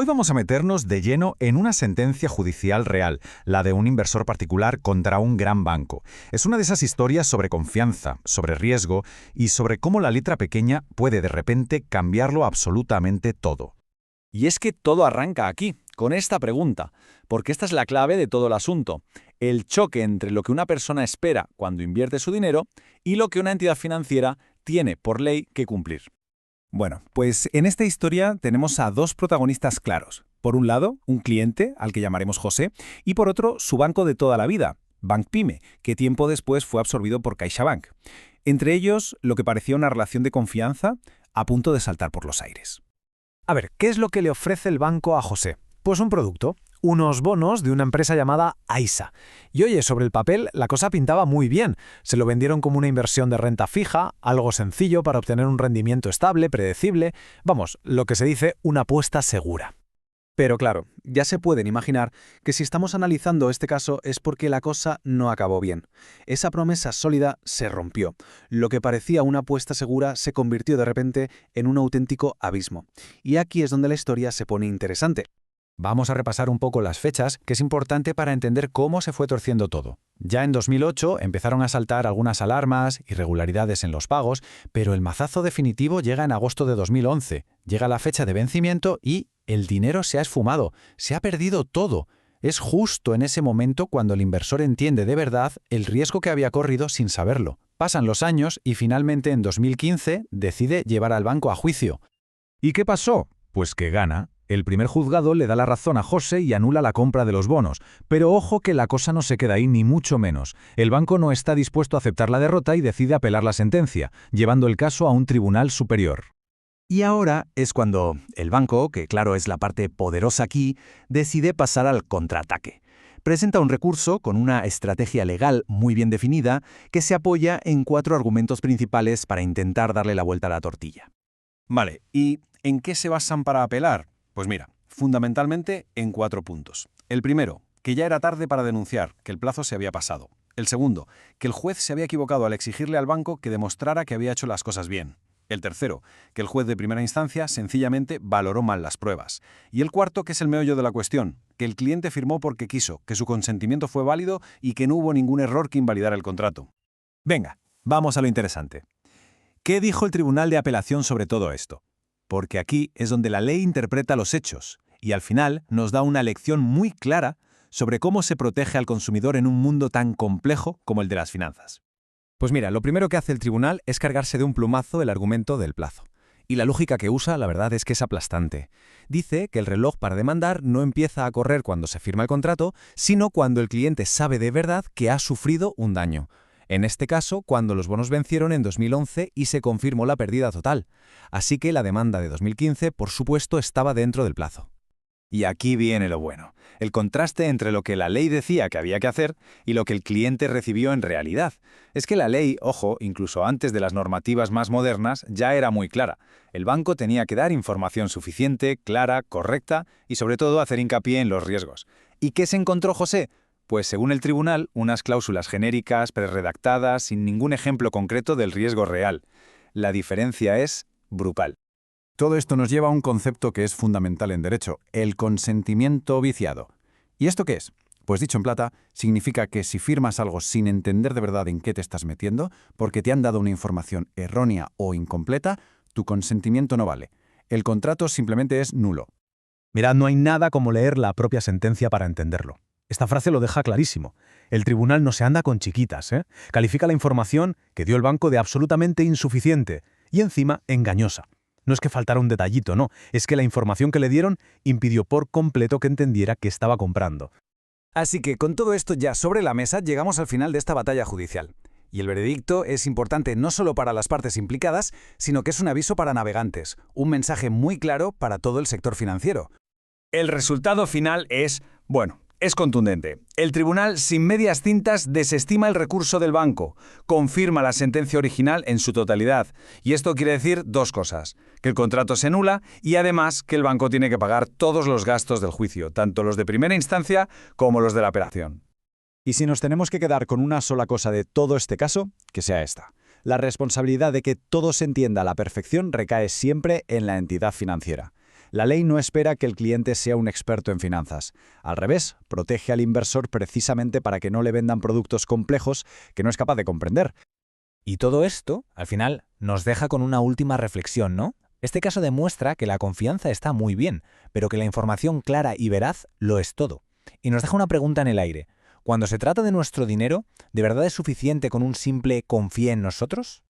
Hoy vamos a meternos de lleno en una sentencia judicial real, la de un inversor particular contra un gran banco. Es una de esas historias sobre confianza, sobre riesgo y sobre cómo la letra pequeña puede de repente cambiarlo absolutamente todo. Y es que todo arranca aquí, con esta pregunta, porque esta es la clave de todo el asunto. El choque entre lo que una persona espera cuando invierte su dinero y lo que una entidad financiera tiene por ley que cumplir. Bueno, pues en esta historia tenemos a dos protagonistas claros. Por un lado, un cliente, al que llamaremos José, y por otro, su banco de toda la vida, Bank Pyme, que tiempo después fue absorbido por CaixaBank. Entre ellos, lo que parecía una relación de confianza a punto de saltar por los aires. A ver, ¿qué es lo que le ofrece el banco a José? Pues un producto, unos bonos de una empresa llamada AISA. Y oye, sobre el papel la cosa pintaba muy bien. Se lo vendieron como una inversión de renta fija, algo sencillo para obtener un rendimiento estable, predecible, vamos, lo que se dice una apuesta segura. Pero claro, ya se pueden imaginar que si estamos analizando este caso es porque la cosa no acabó bien. Esa promesa sólida se rompió. Lo que parecía una apuesta segura se convirtió de repente en un auténtico abismo. Y aquí es donde la historia se pone interesante. Vamos a repasar un poco las fechas, que es importante para entender cómo se fue torciendo todo. Ya en 2008 empezaron a saltar algunas alarmas, irregularidades en los pagos, pero el mazazo definitivo llega en agosto de 2011. Llega la fecha de vencimiento y el dinero se ha esfumado, se ha perdido todo. Es justo en ese momento cuando el inversor entiende de verdad el riesgo que había corrido sin saberlo. Pasan los años y finalmente en 2015 decide llevar al banco a juicio. ¿Y qué pasó? Pues que gana. El primer juzgado le da la razón a José y anula la compra de los bonos. Pero ojo que la cosa no se queda ahí ni mucho menos. El banco no está dispuesto a aceptar la derrota y decide apelar la sentencia, llevando el caso a un tribunal superior. Y ahora es cuando el banco, que claro es la parte poderosa aquí, decide pasar al contraataque. Presenta un recurso con una estrategia legal muy bien definida que se apoya en 4 argumentos principales para intentar darle la vuelta a la tortilla. Vale, ¿y en qué se basan para apelar? Pues mira, fundamentalmente en 4 puntos. El primero, que ya era tarde para denunciar, que el plazo se había pasado. El segundo, que el juez se había equivocado al exigirle al banco que demostrara que había hecho las cosas bien. El tercero, que el juez de primera instancia sencillamente valoró mal las pruebas. Y el cuarto, que es el meollo de la cuestión, que el cliente firmó porque quiso, que su consentimiento fue válido y que no hubo ningún error que invalidara el contrato. Venga, vamos a lo interesante. ¿Qué dijo el Tribunal de Apelación sobre todo esto? Porque aquí es donde la ley interpreta los hechos y al final nos da una lección muy clara sobre cómo se protege al consumidor en un mundo tan complejo como el de las finanzas. Pues mira, lo primero que hace el tribunal es cargarse de un plumazo el argumento del plazo. Y la lógica que usa, la verdad es que es aplastante. Dice que el reloj para demandar no empieza a correr cuando se firma el contrato, sino cuando el cliente sabe de verdad que ha sufrido un daño. En este caso, cuando los bonos vencieron en 2011 y se confirmó la pérdida total. Así que la demanda de 2015, por supuesto, estaba dentro del plazo. Y aquí viene lo bueno, el contraste entre lo que la ley decía que había que hacer y lo que el cliente recibió en realidad. Es que la ley, ojo, incluso antes de las normativas más modernas, ya era muy clara. El banco tenía que dar información suficiente, clara, correcta y sobre todo hacer hincapié en los riesgos. ¿Y qué se encontró José? Pues según el tribunal, unas cláusulas genéricas, prerredactadas, sin ningún ejemplo concreto del riesgo real. La diferencia es brutal. Todo esto nos lleva a un concepto que es fundamental en derecho, el consentimiento viciado. ¿Y esto qué es? Pues dicho en plata, significa que si firmas algo sin entender de verdad en qué te estás metiendo, porque te han dado una información errónea o incompleta, tu consentimiento no vale. El contrato simplemente es nulo. Mirad, no hay nada como leer la propia sentencia para entenderlo. Esta frase lo deja clarísimo. El tribunal no se anda con chiquitas, ¿eh? Califica la información que dio el banco de absolutamente insuficiente y encima engañosa. No es que faltara un detallito, no. Es que la información que le dieron impidió por completo que entendiera qué estaba comprando. Así que con todo esto ya sobre la mesa llegamos al final de esta batalla judicial. Y el veredicto es importante no solo para las partes implicadas, sino que es un aviso para navegantes, un mensaje muy claro para todo el sector financiero. El resultado final es, bueno, es contundente. El tribunal, sin medias tintas, desestima el recurso del banco, confirma la sentencia original en su totalidad. Y esto quiere decir 2 cosas, que el contrato se anula y además que el banco tiene que pagar todos los gastos del juicio, tanto los de primera instancia como los de la apelación. Y si nos tenemos que quedar con una sola cosa de todo este caso, que sea esta. La responsabilidad de que todo se entienda a la perfección recae siempre en la entidad financiera. La ley no espera que el cliente sea un experto en finanzas. Al revés, protege al inversor precisamente para que no le vendan productos complejos que no es capaz de comprender. Y todo esto, al final, nos deja con una última reflexión, ¿no? Este caso demuestra que la confianza está muy bien, pero que la información clara y veraz lo es todo. Y nos deja una pregunta en el aire. Cuando se trata de nuestro dinero, ¿de verdad es suficiente con un simple confíe en nosotros?